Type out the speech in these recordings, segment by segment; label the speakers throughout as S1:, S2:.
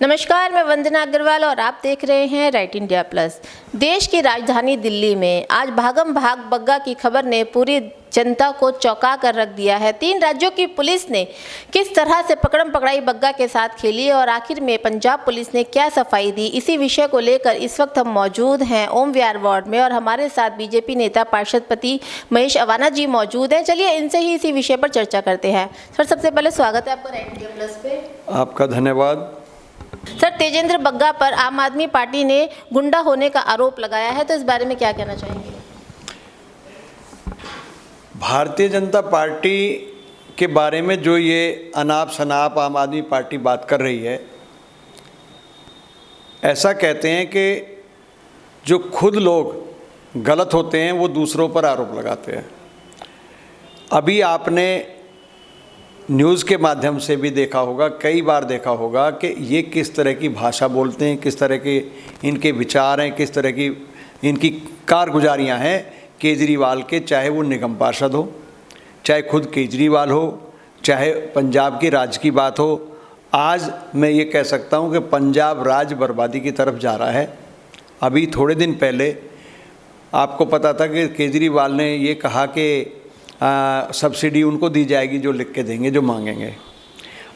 S1: नमस्कार, मैं वंदना अग्रवाल और आप देख रहे हैं राइट इंडिया प्लस। देश की राजधानी दिल्ली में आज भागम भाग बग्गा की खबर ने पूरी जनता को चौंका कर रख दिया है। 3 राज्यों की पुलिस ने किस तरह से पकड़म पकड़ाई बग्गा के साथ खेली और आखिर में पंजाब पुलिस ने क्या सफाई दी, इसी विषय को लेकर इस वक्त हम मौजूद हैं ओम विहार वार्ड में और हमारे साथ बीजेपी नेता पार्षद पति महेश अवाना जी मौजूद हैं। चलिए इनसे ही इसी विषय पर चर्चा करते हैं। सर, सबसे पहले स्वागत है आपका राइट इंडिया प्लस पे।
S2: आपका धन्यवाद।
S1: सर, तेजेंद्र बग्गा पर आम आदमी पार्टी ने गुंडा होने का आरोप लगाया है, तो इस बारे में क्या कहना चाहेंगे?
S2: भारतीय जनता पार्टी के बारे में जो ये अनाप शनाप आम आदमी पार्टी बात कर रही है, ऐसा कहते हैं कि जो खुद लोग गलत होते हैं वो दूसरों पर आरोप लगाते हैं। अभी आपने न्यूज़ के माध्यम से भी देखा होगा, कई बार देखा होगा कि ये किस तरह की भाषा बोलते हैं, किस तरह के इनके विचार हैं, किस तरह की इनकी कारगुजारियां हैं केजरीवाल के। चाहे वो निगम पार्षद हो, चाहे खुद केजरीवाल हो, चाहे पंजाब के राज्य की बात हो। आज मैं ये कह सकता हूँ कि पंजाब राज्य बर्बादी की तरफ जा रहा है। अभी थोड़े दिन पहले आपको पता था कि केजरीवाल ने ये कहा कि सब्सिडी उनको दी जाएगी जो लिख के देंगे, जो मांगेंगे।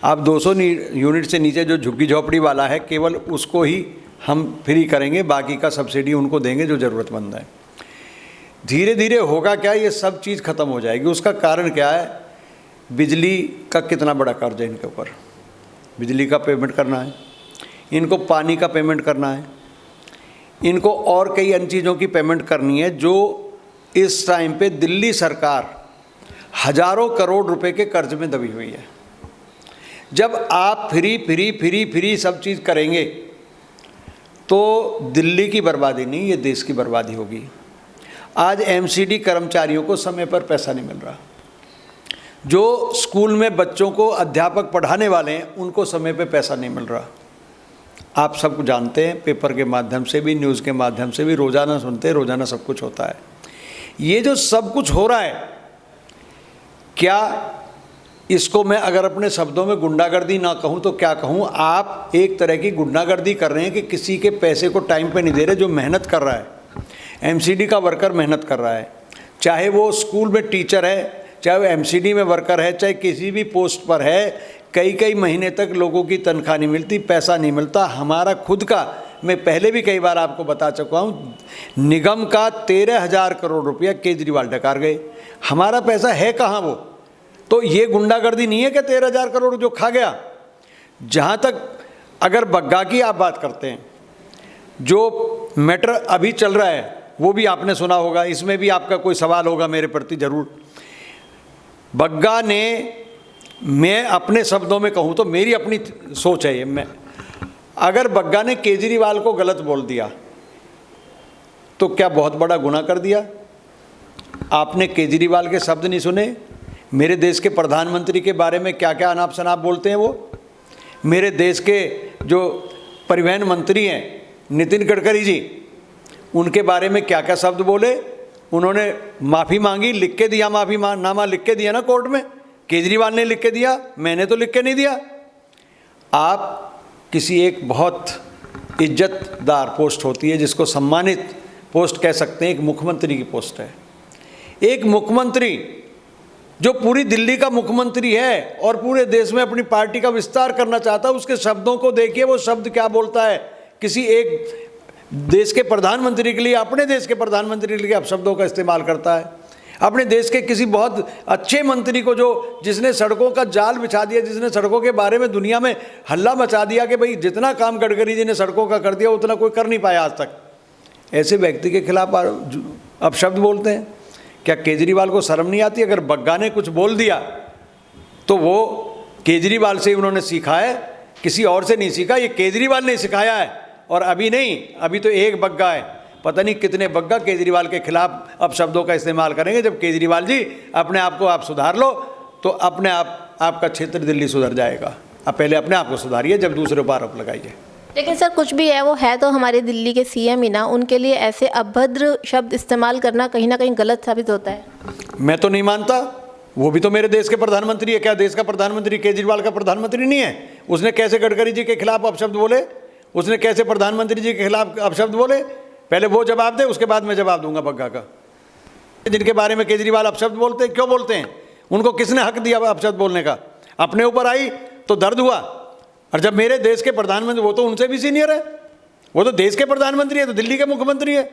S2: अब 200 यूनिट से नीचे जो झुग्गी झोपड़ी वाला है, केवल उसको ही हम फ्री करेंगे, बाकी का सब्सिडी उनको देंगे जो ज़रूरतमंद है। धीरे धीरे होगा क्या, ये सब चीज़ ख़त्म हो जाएगी। उसका कारण क्या है? बिजली का कितना बड़ा कर्ज है इनके ऊपर। बिजली का पेमेंट करना है इनको, पानी का पेमेंट करना है इनको, और कई अन्य चीज़ों की पेमेंट करनी है जो इस टाइम पे दिल्ली सरकार हजारों करोड़ रुपए के कर्ज में दबी हुई है। जब आप फ्री सब चीज़ करेंगे तो दिल्ली की बर्बादी नहीं, ये देश की बर्बादी होगी। आज एमसीडी कर्मचारियों को समय पर पैसा नहीं मिल रहा। जो स्कूल में बच्चों को अध्यापक पढ़ाने वाले हैं उनको समय पे पैसा नहीं मिल रहा। आप सब जानते हैं, पेपर के माध्यम से भी, न्यूज़ के माध्यम से भी रोज़ाना सुनते हैं, रोज़ाना सब कुछ होता है। ये जो सब कुछ हो रहा है, क्या इसको मैं अगर अपने शब्दों में गुंडागर्दी ना कहूँ तो क्या कहूँ? आप एक तरह की गुंडागर्दी कर रहे हैं कि किसी के पैसे को टाइम पे नहीं दे रहे। जो मेहनत कर रहा है, एमसीडी का वर्कर मेहनत कर रहा है, चाहे वो स्कूल में टीचर है, चाहे वो एमसीडी में वर्कर है, चाहे किसी भी पोस्ट पर है, कई महीने तक लोगों की तनख्वाह नहीं मिलती, पैसा नहीं मिलता। हमारा खुद का, मैं पहले भी कई बार आपको बता चुका हूँ, निगम का 13,000 करोड़ रुपया केजरीवाल डकार गए। हमारा पैसा है कहाँ वो? तो ये गुंडागर्दी नहीं है कि 13,000 करोड़ जो खा गया। जहाँ तक अगर बग्गा की आप बात करते हैं, जो मैटर अभी चल रहा है वो भी आपने सुना होगा, इसमें भी आपका कोई सवाल होगा मेरे प्रति ज़रूर। बग्गा ने, मैं अपने शब्दों में कहूँ तो मेरी अपनी सोच है ये, मैं अगर बग्गा ने केजरीवाल को गलत बोल दिया तो क्या बहुत बड़ा गुनाह कर दिया? आपने केजरीवाल के शब्द नहीं सुने? मेरे देश के प्रधानमंत्री के बारे में क्या क्या अनाप शनाप बोलते हैं वो। मेरे देश के जो परिवहन मंत्री हैं नितिन गडकरी जी, उनके बारे में क्या क्या शब्द बोले। उन्होंने माफ़ी मांगी, लिख के दिया, माफ़ीनामा लिख के दिया ना कोर्ट में। केजरीवाल ने लिख के दिया, मैंने तो लिख के नहीं दिया। आप किसी एक बहुत इज्जतदार पोस्ट होती है जिसको सम्मानित पोस्ट कह सकते हैं, एक मुख्यमंत्री की पोस्ट है। एक मुख्यमंत्री जो पूरी दिल्ली का मुख्यमंत्री है और पूरे देश में अपनी पार्टी का विस्तार करना चाहता है, उसके शब्दों को देखिए, वो शब्द क्या बोलता है। किसी एक देश के प्रधानमंत्री के लिए, अपने देश के प्रधानमंत्री के लिए आप शब्दों का इस्तेमाल करता है। अपने देश के किसी बहुत अच्छे मंत्री को, जो जिसने सड़कों का जाल बिछा दिया, जिसने सड़कों के बारे में दुनिया में हल्ला मचा दिया कि भाई जितना काम गडकरी जी ने सड़कों का कर दिया उतना कोई कर नहीं पाया आज तक, ऐसे व्यक्ति के खिलाफ अब शब्द बोलते हैं। क्या केजरीवाल को शर्म नहीं आती? अगर बग्गा ने कुछ बोल दिया तो वो केजरीवाल से उन्होंने सीखा है, किसी और से नहीं सीखा। ये केजरीवाल ने सिखाया है। और अभी नहीं, अभी तो एक बग्गा है, पता नहीं कितने बग्गा केजरीवाल के खिलाफ अब शब्दों का इस्तेमाल करेंगे। जब केजरीवाल जी अपने आप को आप सुधार लो तो अपने आप आपका क्षेत्र दिल्ली सुधर जाएगा। आप पहले अपने आप को सुधारिए, जब दूसरे पर आरोप लगाइए।
S1: लेकिन सर, कुछ भी है, वो है तो हमारे दिल्ली के सीएम ही ना, उनके लिए ऐसे अभद्र शब्द इस्तेमाल करना कहीं ना कहीं गलत साबित होता है।
S2: मैं तो नहीं मानता। वो भी तो मेरे देश के प्रधानमंत्री है। क्या देश का प्रधानमंत्री केजरीवाल का प्रधानमंत्री नहीं है? उसने कैसे गडकरी जी के खिलाफ अपशब्द बोले, उसने कैसे प्रधानमंत्री जी के खिलाफ अपशब्द बोले, पहले वो जवाब दे, उसके बाद मैं जवाब दूंगा बग्गा का। जिनके बारे में केजरीवाल अपशब्द बोलते हैं, क्यों बोलते हैं? उनको किसने हक दिया अपशब्द बोलने का? अपने ऊपर आई तो दर्द हुआ। और जब मेरे देश के प्रधानमंत्री, वो तो उनसे भी सीनियर है, वो तो देश के प्रधानमंत्री है, तो दिल्ली के मुख्यमंत्री है,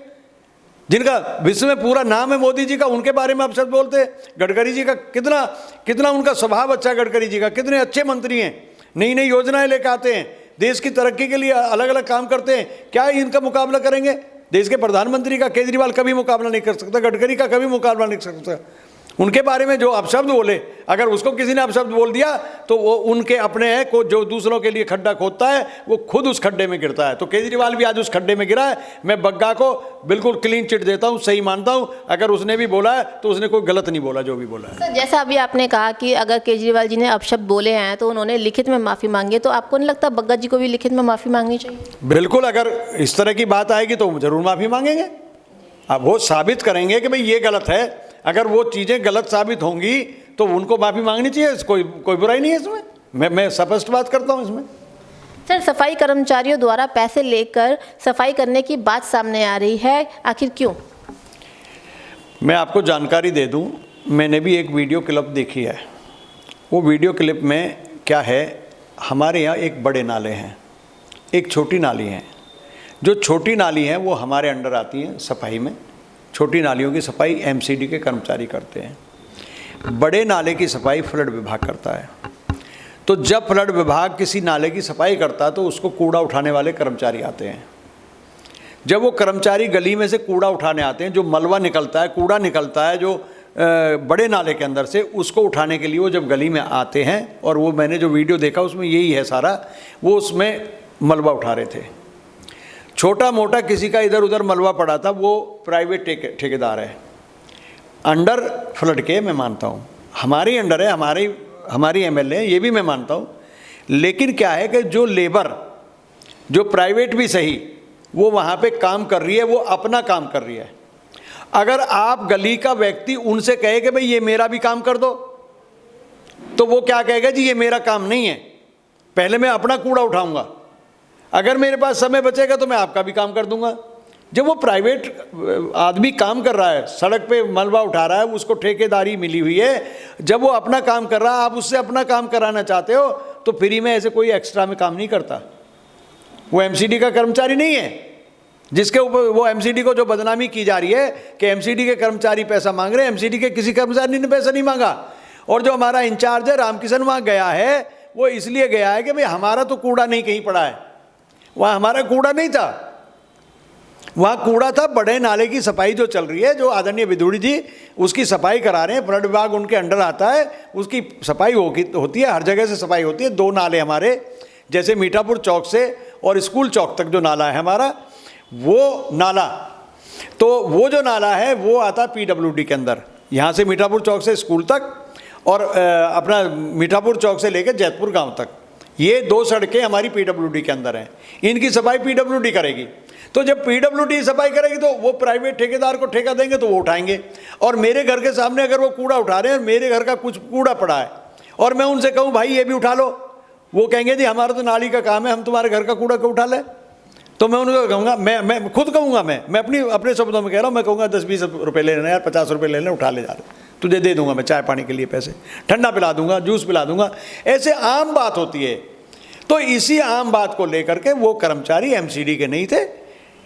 S2: जिनका विश्व में पूरा नाम है मोदी जी का, उनके बारे में अपशब्द बोलते हैं। गडकरी जी का कितना कितना उनका स्वभाव अच्छा है, गडकरी जी का कितने अच्छे मंत्री हैं, नई नई योजनाएं लेकर आते हैं, देश की तरक्की के लिए अलग अलग काम करते हैं। क्या इनका मुकाबला करेंगे? देश के प्रधानमंत्री का केजरीवाल कभी मुकाबला नहीं कर सकता, गडकरी का कभी मुकाबला नहीं कर सकता। उनके बारे में जो अपशब्द बोले, अगर उसको किसी ने अपशब्द बोल दिया तो वो उनके अपने हैं को, जो दूसरों के लिए खड्डा खोदता है वो खुद उस खड्डे में गिरता है। तो केजरीवाल भी आज उस खड्डे में गिरा है। मैं बग्गा को बिल्कुल क्लीन चिट देता हूँ, सही मानता हूँ। अगर उसने भी बोला है तो उसने कोई गलत नहीं बोला, जो भी बोला है।
S1: सर, जैसा अभी आपने कहा कि अगर केजरीवाल जी ने अपशब्द बोले हैं तो उन्होंने लिखित में माफ़ी मांगी, तो आपको नहीं लगता बग्गा जी को भी लिखित में माफ़ी मांगनी चाहिए?
S2: बिल्कुल, अगर इस तरह की बात आएगी तो जरूर माफ़ी मांगेंगे। अब वो साबित करेंगे कि भाई ये गलत है। अगर वो चीज़ें गलत साबित होंगी तो उनको माफ़ी मांगनी चाहिए, कोई बुराई नहीं है इसमें। मैं स्पष्ट बात करता हूँ इसमें।
S1: सर, सफाई कर्मचारियों द्वारा पैसे लेकर सफाई करने की बात सामने आ रही है, आखिर क्यों?
S2: मैं आपको जानकारी दे दूं, मैंने भी एक वीडियो क्लिप देखी है। वो वीडियो क्लिप में क्या है, हमारे यहाँ एक बड़े नाले हैं, एक छोटी नाली है। जो छोटी नाली हैं वो हमारे अंडर आती हैं सफाई में। छोटी नालियों की सफाई एमसीडी के कर्मचारी करते हैं, बड़े नाले की सफाई फ्लड विभाग करता है। तो जब फ्लड विभाग किसी नाले की सफाई करता है तो उसको कूड़ा उठाने वाले कर्मचारी आते हैं। जब वो कर्मचारी गली में से कूड़ा उठाने आते हैं, जो मलबा निकलता है, कूड़ा निकलता है जो बड़े नाले के अंदर से, उसको उठाने के लिए वो जब गली में आते हैं, और वो मैंने जो वीडियो देखा उसमें यही है सारा, वो उसमें मलबा उठा रहे थे। छोटा मोटा किसी का इधर उधर मलबा पड़ा था, वो प्राइवेट ठेकेदार है, अंडर फ्लड के, मैं मानता हूँ हमारी अंडर है, हमारी एमएलए है, ये भी मैं मानता हूँ। लेकिन क्या है कि जो लेबर, जो प्राइवेट भी सही, वो वहाँ पे काम कर रही है, वो अपना काम कर रही है। अगर आप गली का व्यक्ति उनसे कहे कि भाई ये मेरा भी काम कर दो, तो वो क्या कहेगा, जी ये मेरा काम नहीं है, पहले मैं अपना कूड़ा उठाऊंगा, अगर मेरे पास समय बचेगा तो मैं आपका भी काम कर दूंगा। जब वो प्राइवेट आदमी काम कर रहा है, सड़क पे मलबा उठा रहा है, उसको ठेकेदारी मिली हुई है, जब वो अपना काम कर रहा है, आप उससे अपना काम कराना चाहते हो, तो फ्री में ऐसे कोई एक्स्ट्रा में काम नहीं करता। वो एमसीडी का कर्मचारी नहीं है, जिसके ऊपर वो एमसीडी को जो बदनामी की जा रही है कि एमसीडी के कर्मचारी पैसा मांग रहे हैं। एमसीडी के किसी कर्मचारी ने पैसा नहीं मांगा। और जो हमारा इंचार्ज है रामकिशन, वहाँ गया है, वो इसलिए गया है कि भाई हमारा तो कूड़ा नहीं कहीं पड़ा है, वहाँ हमारा कूड़ा नहीं था, वहाँ कूड़ा था बड़े नाले की सफाई जो चल रही है, जो आदरणीय विदुड़ी जी उसकी सफाई करा रहे हैं, फ्लड विभाग उनके अंडर आता है, उसकी सफाई होती है, हर जगह से सफाई होती है। 2 नाले हमारे, जैसे मीठापुर चौक से और स्कूल चौक तक जो नाला है हमारा, वो नाला, तो वो जो नाला है वो आता पीडब्ल्यूडी के अंदर, यहाँ से मीठापुर चौक से स्कूल तक, और अपना मीठापुर चौक से लेकर जैतपुर गाँव तक, ये 2 सड़कें हमारी पीडब्ल्यूडी के अंदर हैं। इनकी सफाई पीडब्ल्यूडी करेगी। तो जब पीडब्ल्यूडी सफाई करेगी तो वो प्राइवेट ठेकेदार को ठेका देंगे, तो वो उठाएंगे। और मेरे घर के सामने अगर वो कूड़ा उठा रहे हैं, मेरे घर का कुछ कूड़ा पड़ा है, और मैं उनसे कहूँ भाई ये भी उठा लो, वो कहेंगे जी हमारा तो नाली का काम है, हम तुम्हारे घर का कूड़ा क्यों उठा लें? तो मैं उनको कहूँगा, मैं खुद कहूँगा, मैं अपने शब्दों में कह रहा हूँ, मैं कहूँगा 10-20 रुपये ले लेना यार, 50 रुपये ले लेना, उठा ले जा रहे, तुझे दे दूंगा मैं चाय पानी के लिए पैसे, ठंडा पिला दूंगा, जूस पिला दूंगा। ऐसे आम बात होती है। तो इसी आम बात को लेकर के वो कर्मचारी एमसीडी के नहीं थे,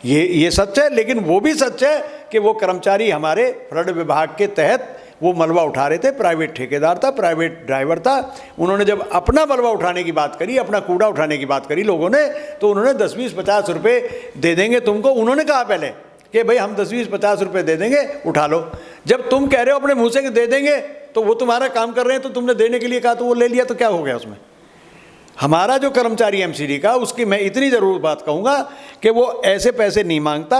S2: ये सच है। लेकिन वो भी सच है कि वो कर्मचारी हमारे फ्लड विभाग के तहत वो मलबा उठा रहे थे, प्राइवेट ठेकेदार था, प्राइवेट ड्राइवर था। उन्होंने जब अपना मलबा उठाने की बात करी, अपना कूड़ा उठाने की बात करी लोगों ने, तो उन्होंने 10-20-50 रुपये दे देंगे तुमको। उन्होंने कहा पहले कि भाई हम 10-20-50 रुपये दे देंगे, उठा लो। जब तुम कह रहे हो अपने मुँह से कि दे देंगे, तो वो तुम्हारा काम कर रहे हैं, तो तुमने देने के लिए कहा तो वो ले लिया, तो क्या हो गया उसमें? हमारा जो कर्मचारी एमसीडी का, उसकी मैं इतनी ज़रूर बात कहूँगा कि वो ऐसे पैसे नहीं मांगता।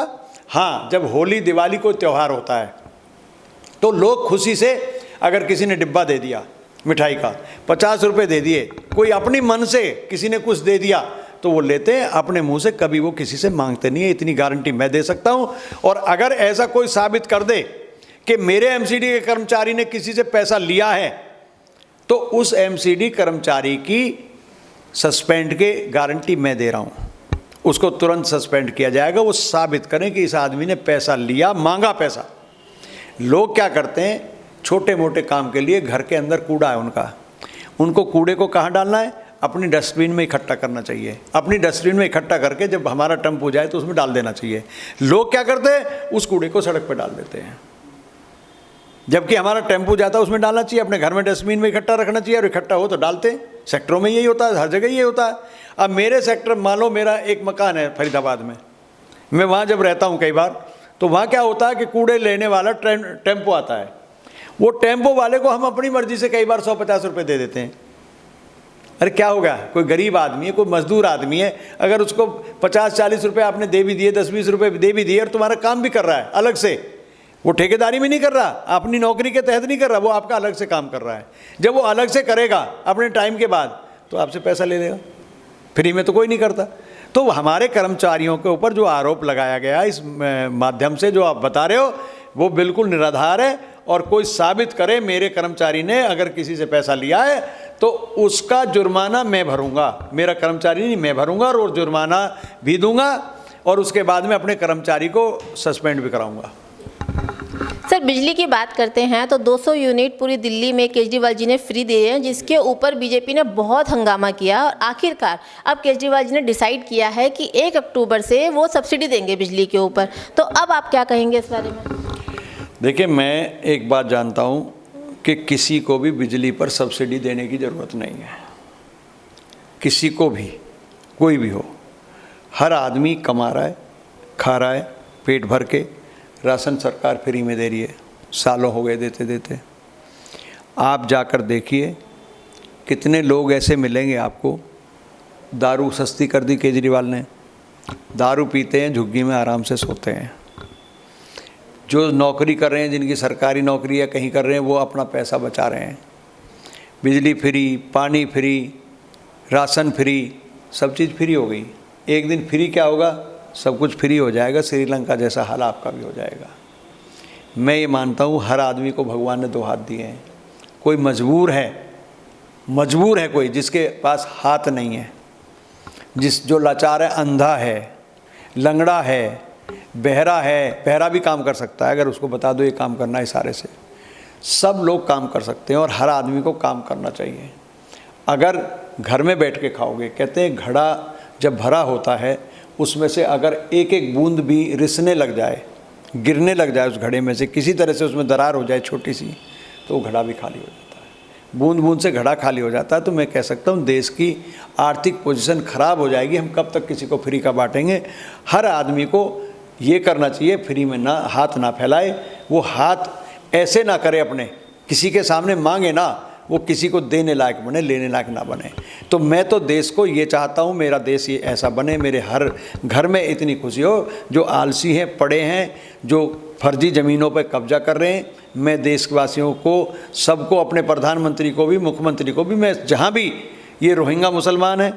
S2: हाँ, जब होली दिवाली कोई त्यौहार होता है तो लोग खुशी से, अगर किसी ने डिब्बा दे दिया मिठाई का, 50 रुपये दे दिए, कोई अपनी मन से किसी ने कुछ दे दिया, तो वो लेते हैं अपने मुंह से, कभी वो किसी से मांगते नहीं है। इतनी गारंटी मैं दे सकता हूँ। और अगर ऐसा कोई साबित कर दे कि मेरे एमसीडी के कर्मचारी ने किसी से पैसा लिया है, तो उस एमसीडी कर्मचारी की सस्पेंड के गारंटी मैं दे रहा हूँ, उसको तुरंत सस्पेंड किया जाएगा। वो साबित करें कि इस आदमी ने पैसा लिया, मांगा पैसा। लोग क्या करते हैं, छोटे मोटे काम के लिए, घर के अंदर कूड़ा है उनका, उनको कूड़े को कहाँ डालना है, अपनी डस्टबिन में इकट्ठा करना चाहिए। अपनी डस्टबिन में इकट्ठा करके जब हमारा टम्प हो जाए तो उसमें डाल देना चाहिए। लोग क्या करते हैं, उस कूड़े को सड़क पर डाल देते हैं, जबकि हमारा टेम्पो जाता है उसमें डालना चाहिए, अपने घर में डस्टबिन में इकट्ठा रखना चाहिए, और इकट्ठा हो तो डालते हैं। सेक्टरों में यही होता है, हर जगह यही होता है। अब मेरे सेक्टर, मान लो मेरा एक मकान है फरीदाबाद में, मैं वहाँ जब रहता हूँ कई बार, तो वहाँ क्या होता है कि कूड़े लेने वाला टेम्पो आता है, वो टेम्पो वाले को हम अपनी मर्जी से कई बार 150 रुपये दे देते हैं। अरे क्या हो गया, कोई गरीब आदमी है, कोई मजदूर आदमी है, अगर उसको 50-40 रुपये आपने दे भी दिए, 10-20 रुपये दे भी दिए, और तुम्हारा काम भी कर रहा है अलग से, वो ठेकेदारी में नहीं कर रहा, अपनी नौकरी के तहत नहीं कर रहा, वो आपका अलग से काम कर रहा है। जब वो अलग से करेगा अपने टाइम के बाद, तो आपसे पैसा ले लेगा, फ्री में तो कोई नहीं करता। तो हमारे कर्मचारियों के ऊपर जो आरोप लगाया गया इस माध्यम से जो आप बता रहे हो, वो बिल्कुल निराधार है। और कोई साबित करे मेरे कर्मचारी ने अगर किसी से पैसा लिया है तो उसका जुर्माना मैं भरूंगा, मेरा कर्मचारी नहीं, मैं भरूंगा, और जुर्माना भी दूंगा, और उसके बाद में अपने कर्मचारी को सस्पेंड भी कराऊंगा।
S1: सर, बिजली की बात करते हैं तो 200 यूनिट पूरी दिल्ली में केजरीवाल जी ने फ्री दिए हैं, जिसके ऊपर बीजेपी ने बहुत हंगामा किया, और आखिरकार अब केजरीवाल जी ने डिसाइड किया है कि 1 अक्टूबर से वो सब्सिडी देंगे बिजली के ऊपर। तो अब आप क्या कहेंगे इस बारे में?
S2: देखिए, मैं एक बात जानता हूँ कि किसी को भी बिजली पर सब्सिडी देने की ज़रूरत नहीं है, किसी को भी, कोई भी हो। हर आदमी कमा रहा है, खा रहा है पेट भर के, राशन सरकार फ्री में दे रही है, सालों हो गए देते देते। आप जाकर देखिए कितने लोग ऐसे मिलेंगे आपको, दारू सस्ती कर दी केजरीवाल ने, दारू पीते हैं, झुग्गी में आराम से सोते हैं। जो नौकरी कर रहे हैं, जिनकी सरकारी नौकरी है, कहीं कर रहे हैं, वो अपना पैसा बचा रहे हैं। बिजली फ्री, पानी फ्री, राशन फ्री, सब चीज़ फ्री हो गई। एक दिन फ्री क्या होगा, सब कुछ फ्री हो जाएगा, श्रीलंका जैसा हाल आपका भी हो जाएगा। मैं ये मानता हूँ हर आदमी को भगवान ने 2 हाथ दिए हैं। कोई मजबूर है कोई जिसके पास हाथ नहीं है, जो लाचार है, अंधा है, लंगड़ा है, बहरा है, बहरा भी काम कर सकता है, अगर उसको बता दो ये काम करना है, इशारे से सब लोग काम कर सकते हैं, और हर आदमी को काम करना चाहिए। अगर घर में बैठ के खाओगे, कहते हैं घड़ा जब भरा होता है उसमें से अगर एक एक बूंद भी रिसने लग जाए, गिरने लग जाए उस घड़े में से, किसी तरह से उसमें दरार हो जाए छोटी सी, तो वो घड़ा भी खाली हो जाता है। बूंद बूंद से घड़ा खाली हो जाता है। तो मैं कह सकता हूँ देश की आर्थिक पोजीशन ख़राब हो जाएगी। हम कब तक किसी को फ्री का बांटेंगे? हर आदमी को ये करना चाहिए, फ्री में ना हाथ ना फैलाए, वो हाथ ऐसे ना करे, अपने किसी के सामने मांगे ना, वो किसी को देने लायक बने, लेने लायक ना बने। तो मैं तो देश को ये चाहता हूँ, मेरा देश ये ऐसा बने, मेरे हर घर में इतनी खुशी हो। जो आलसी हैं, पड़े हैं, जो फर्जी ज़मीनों पर कब्जा कर रहे हैं, मैं देशवासियों को, सबको, अपने प्रधानमंत्री को भी, मुख्यमंत्री को भी, मैं जहाँ भी ये रोहिंग्या मुसलमान हैं,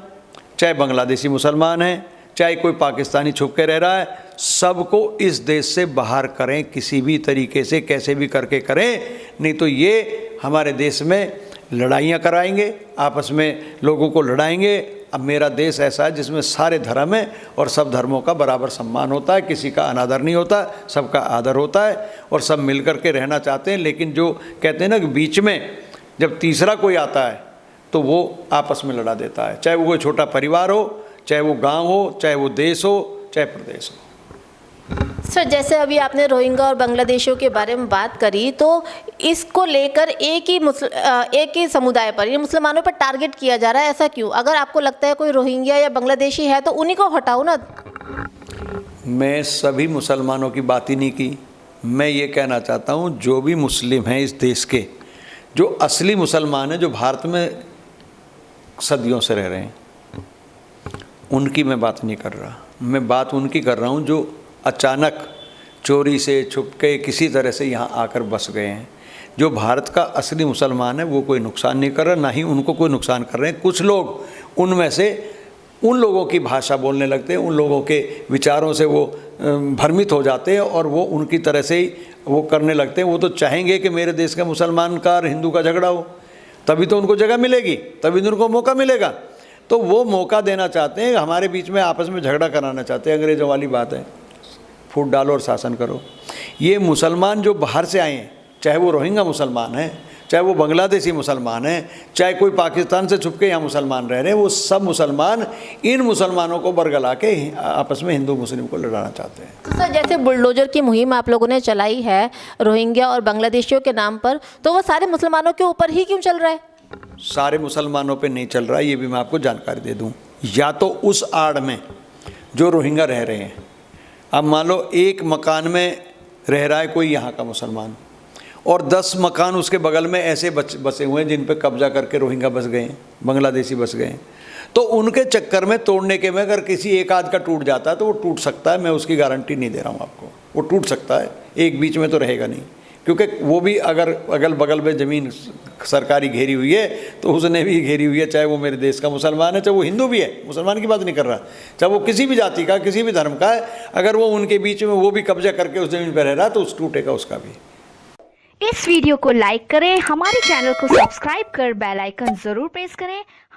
S2: चाहे बांग्लादेशी मुसलमान हैं, चाहे कोई पाकिस्तानी छुप के रह रहा है, सबको इस देश से बाहर करें, किसी भी तरीके से, कैसे भी करके करें, नहीं तो ये हमारे देश में लड़ाइयाँ कराएंगे, आपस में लोगों को लड़ाएंगे। अब मेरा देश ऐसा है जिसमें सारे धर्म हैं और सब धर्मों का बराबर सम्मान होता है, किसी का अनादर नहीं होता, सबका आदर होता है, और सब मिल कर के रहना चाहते हैं। लेकिन जो कहते हैं ना कि बीच में जब तीसरा कोई आता है तो वो आपस में लड़ा देता है, चाहे वो कोई छोटा परिवार हो, चाहे वो गांव हो, चाहे वो देश हो, चाहे प्रदेश हो।
S1: सर, जैसे अभी आपने रोहिंग्या और बांग्लादेशियों के बारे में बात करी, तो इसको लेकर एक ही समुदाय पर, ये मुसलमानों पर टारगेट किया जा रहा है, ऐसा क्यों? अगर आपको लगता है कोई रोहिंग्या या बांग्लादेशी है तो उन्हीं को हटाओ ना।
S2: मैं सभी मुसलमानों की बात ही नहीं की। मैं ये कहना चाहता हूँ जो भी मुस्लिम हैं इस देश के, जो असली मुसलमान हैं, जो भारत में सदियों से रह रहे हैं, उनकी मैं बात नहीं कर रहा। मैं बात उनकी कर रहा हूँ जो अचानक चोरी से, छुप के, किसी तरह से यहाँ आकर बस गए हैं। जो भारत का असली मुसलमान है वो कोई नुकसान नहीं कर रहा, ना ही उनको कोई नुकसान कर रहे हैं। कुछ लोग उनमें से उन लोगों की भाषा बोलने लगते हैं, उन लोगों के विचारों से वो भ्रमित हो जाते हैं और वो उनकी तरह से ही वो करने लगते हैं। वो तो चाहेंगे कि मेरे देश का मुसलमान का और हिंदू का झगड़ा हो, तभी तो उनको जगह मिलेगी, तभी तो उनको मौका मिलेगा। तो वो मौका देना चाहते हैं, हमारे बीच में आपस में झगड़ा कराना चाहते हैं। अंग्रेज़ों वाली बात है, फूट डालो और शासन करो। ये मुसलमान जो बाहर से आए हैं, चाहे वो रोहिंग्या मुसलमान हैं, चाहे वो बांग्लादेशी मुसलमान हैं, चाहे कोई पाकिस्तान से छुप के यहाँ मुसलमान रह रहे हैं, वो सब मुसलमान इन मुसलमानों को बरगला के आपस में हिंदू मुस्लिम को लड़ाना चाहते हैं।
S1: तो सर, जैसे बुलडोजर की मुहिम आप लोगों ने चलाई है रोहिंग्या और बांग्लादेशियों के नाम पर, तो वो सारे मुसलमानों के ऊपर ही क्यों चल रहा है?
S2: सारे मुसलमानों पे नहीं चल रहा, ये भी मैं आपको जानकारी दे दूं। या तो उस आड़ में जो रोहिंग्या रह रहे हैं, अब मान लो एक मकान में रह रहा है कोई यहाँ का मुसलमान और 10 मकान उसके बगल में ऐसे बसे हुए हैं जिन पे कब्जा करके रोहिंग्या बस गए हैं, बांग्लादेशी बस गए हैं। तो उनके चक्कर में तोड़ने के में अगर किसी एक आध का टूट जाता है तो वो टूट सकता है, मैं उसकी गारंटी नहीं दे रहा हूँ आपको, वो टूट सकता है, एक बीच में तो रहेगा नहीं, क्योंकि वो भी अगर अगल बगल में ज़मीन सरकारी घेरी हुई है तो उसने भी घेरी हुई है, चाहे वो मेरे देश का मुसलमान है, चाहे वो हिंदू भी है, मुसलमान की बात नहीं कर रहा, चाहे वो किसी भी जाति का, किसी भी धर्म का है, अगर वो उनके बीच में वो भी कब्जा करके उस ज़मीन पर रह रहा है तो उस टूटेगा उसका भी।
S3: इस वीडियो को लाइक करें, हमारे चैनल को सब्सक्राइब कर बेल आइकन जरूर प्रेस करें।